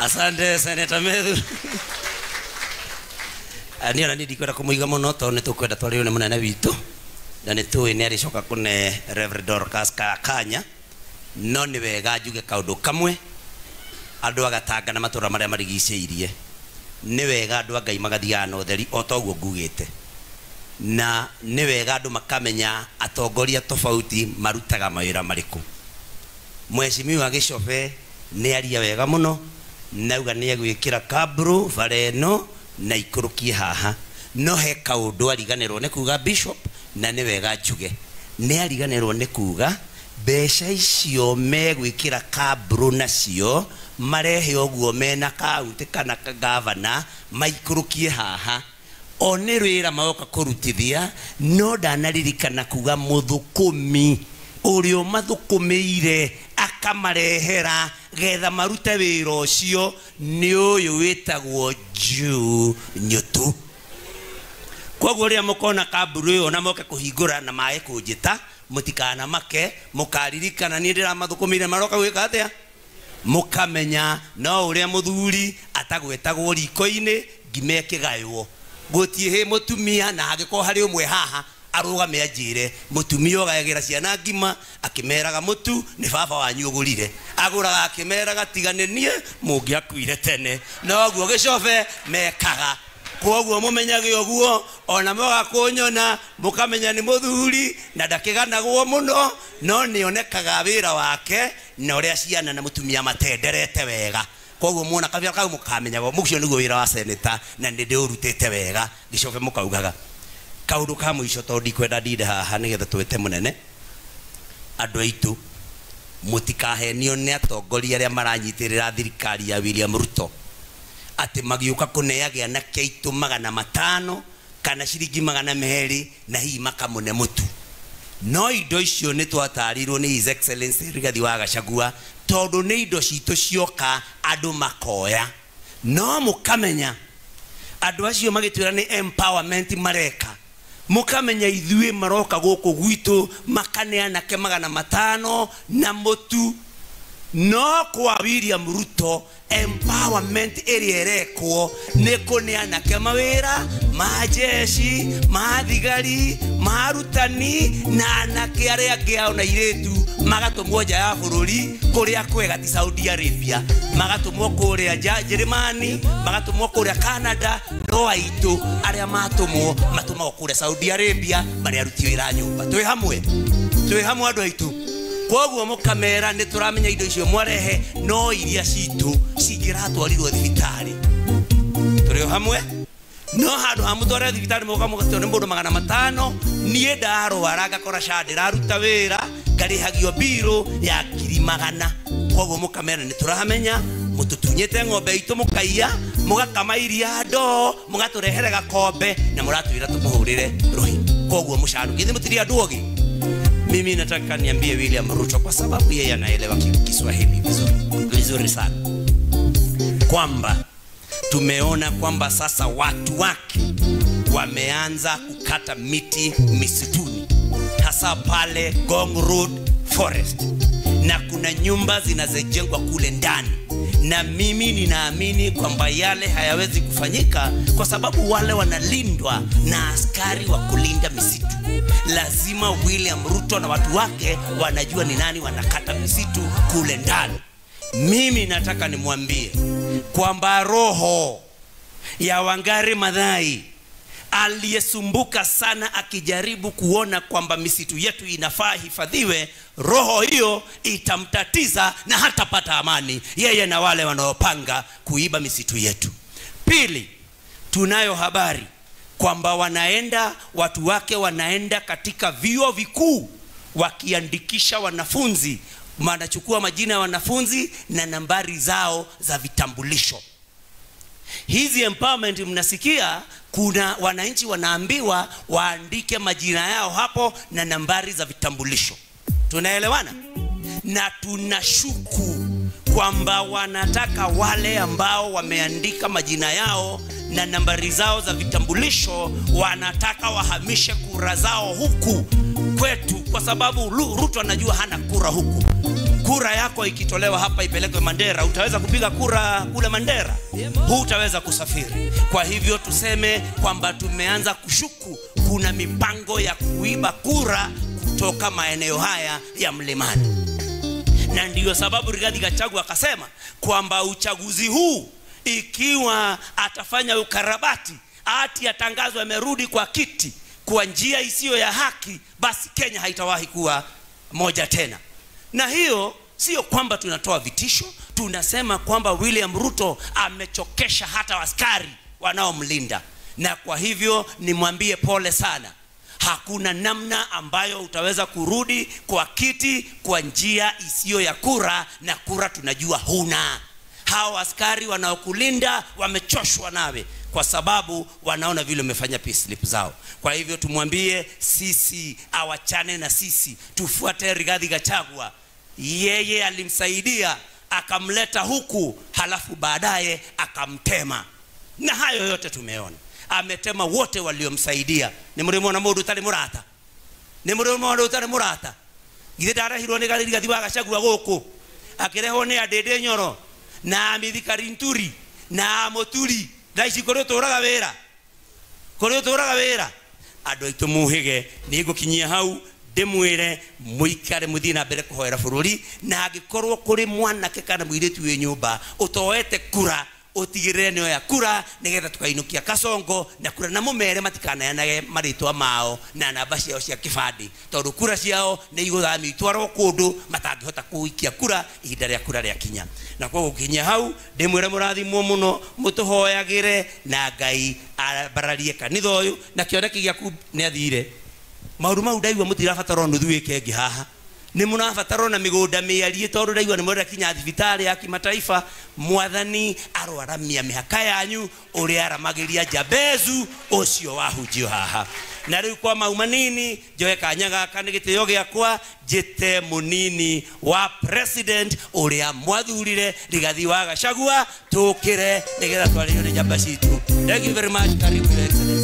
Asante Senator Methu. Ani ona ndikwenda kumuiga muno to ne tukwenda twari ne munene witu na ne tu ine aricoka kune Reverend Dorcas Kanya no ni wega njuge kaundu kamwe andu agatanga na matura maria marigiceirie ni wega andu Ngai magathiana utheri o toguo ngugite na ni wega andu makamenya atongoria tofauti marutaga mawira mariku. Mheshimiwa Gicobe ni aria wega muno nauga ni agwikira kabru fareno na ikurukie haha no he kaundu ariganirwo ne kuga bishop na ni wega njuge ni ariganirwo ne kuga besha icio megwikira kabru nacio marehe oguo mena kaunti kana gavana maikurukie haha one rwira maoka kurutithia no ndanaririkana kuga muthukumi urio mathukumiire akamarehera getha marute wira ucio ni uyu witagwo Juu Nyutu. Koguo ria mukona kaburu yo na moke kuhingura na mae kunjita mutikana make mukaririkana ni ndira mathukumire maroka gwika atia mukamenya no uria muthuri atagwetagwo riko-ini ngime kigaywo gutie he mutumia na agiko hari umwe haha arugame ajire mutumia ogagira ciana ngima akimeraga mutu ni baba wanyu ugurire aguraga akimeraga tiganenie mungi akuire tene no guo Gicobe mekaga koguo mumenyage oguo ona moga kunyona mukamenya ni muthuri na ndakiganagwo muno no nionekaga wira wake na uria ciana na mutumia matenderete wega koguo muona kabira kau mukamenya mucio niguo wira wa senator na ndi urutete wega Gicobe mukaugaga kaundu ka muico to ndikwenda ndinde haha nigetha twete munene andu aitu mutikahenio ni atongoria aria maranyitirira thirikari ya William Ruto ati magiuka kuneagia na keitu 500 kana ciringi 200 na hii makamune mutu no indo icio ni twatarirwo ni His Excellency Rigathi wa Gachagua tondu ni indo citu cioka andu makoya no mukamenya andu acio magitwira ni empowerment mareka mukamenya ithuĩ maroka guku gwitu makaneana ke 500 na mutu no kwa William Ruto empowerment area erekwo ne kuneana ke mawira majeshi mathigari marutani na anake aria ngiao na iretu magatumwo nja ya bururi kuria kwega ti Saudi Arabia magatumwo kuria Germany magatumwo kuria Canada no aitu aria matumwo matumwo kuria Saudi Arabia bari aruti wira nyumba twi hamwe andu aitu koguo mukamera ni turamenya indo icio mwarehe no iria citu cingiratwarirwo thibitari turi hamwe no handu hamutware thibitari mukamugate ni mundu 500 nie ndarwara ngakora chandira ruta wira ngarihagio biro ya 100 koguo mukamera ni turahamenya mututunyete ng'ombe itu mukaiya mugakama iria ndo mugaturehere gakombe na muratwira tumuhurire rohi koguo musharu githi mutiri andu ogi. Mimi nataka niambie William Ruto kwa sababu yeye anaelewa Kiswahili vizuri sana kwamba tumeona kwamba sasa watu wake wameanza kukata miti misituni hasa pale Gong Road Forest na kuna nyumba zinazojengwa kule ndani na mimi ninaamini kwamba yale hayawezi kufanyika kwa sababu wale wanalindwa na askari wa kulinda misitu. Lazima William Ruto na watu wake wanajua ni nani wanakata misitu kule ndani. Mimi nataka nimwambie kwamba roho ya Wangari Maathai aliyesumbuka sana akijaribu kuona kwamba misitu yetu inafaa hifadhiwe, roho hiyo itamtatiza na hatapata amani yeye na wale wanaopanga kuiba misitu yetu. Pili, tunayo habari kwamba watu wake wanaenda katika vyuo vikuu wakiandikisha wanafunzi, wanachukua majina ya wanafunzi na nambari zao za vitambulisho. Hizi empowerment mnasikia kuna wananchi wanaambiwa waandike majina yao hapo na nambari za vitambulisho. Tunaelewana? Na tunashuku kwamba wanataka wale ambao wameandika majina yao na nambari zao za vitambulisho wanataka wahamishe kura zao huku kwetu kwa sababu Ruto anajua hana kura huku. Kura yako ikitolewa hapa ipelekwe Mandera, utaweza kupiga kura kule Mandera? Hutaweza kusafiri. Kwa hivyo tuseme kwamba tumeanza kushuku kuna mipango ya kuiba kura kutoka maeneo haya ya mlimani. Na ndiyo sababu Rigathi Gachagua akasema kwamba uchaguzi huu ikiwa atafanya ukarabati, ati atangazwe amerudi kwa kiti kwa njia isiyo ya haki, basi Kenya haitawahi kuwa moja tena. Na hiyo sio kwamba tunatoa vitisho, tunasema kwamba William Ruto amechokesha hata askari wanaomlinda. Na kwa hivyo nimwambie pole sana. Hakuna namna ambayo utaweza kurudi kwa kiti kwa njia isiyo ya kura, na kura tunajua huna. Hao askari wanaokulinda wamechoshwa nawe kwa sababu wanaona vile umefanya peace slip zao. Kwa hivyo tumwambie sisi awachane na sisi, tufuate Rigathi Gachagua. Yeye alimsaidia akamleta huku, halafu baadaye akamtema. Na hayo yote tumeona. Ametema wote waliomsaidia. Ni muremona mundu utari murata. Ni muremona mundu utari murata. Githe darahirwo ni Rigathi Gachagua guku. Akireho ni Adede Nyoro na Amithikari Nturi na Moturi. Ndaici kuri turaga wira. Kuri turaga wira. Andu aitu muhige ni gukinyia hau ndimwire muikare muthina mbere kuhoera bururi, na agikorwo kuri mwanake kana muiritu wi nyumba utoete kura, utigirire nio ya kura nigetha tukainukia Kasongo na kura na mumere matikanayanage maritwa mao na namba ciao cia kibandi, tondu kura ciao ni iguthami itwarwo kundu matangihota kuikia kura ihinda ria kura ria kinya. Na kwa gukinya hau ndimwire murathimwo muno, mutuhoyagire na Ngai abararie kanitha uyu, na kioneki giaku ni athire. Mauru mau ndaigua mutirabatara nuthu wikenge haha. Ni munabatara na migunda miarie, tondu ndaigua ni mwenda kinya thibitari ya kimataifa. Mwathani arwaramia mihaka yanyu uria aramagiria Jabezu ucio wahunjio haha. Na riu kwa mauma nini njoe kanya gaka ni gitio giakwa njite munini wa president uria mwathurire Rigathi wa Gachagua tukire nigetha twaririo ni njamba citu. Thank you very much. Karibu Your Excellency.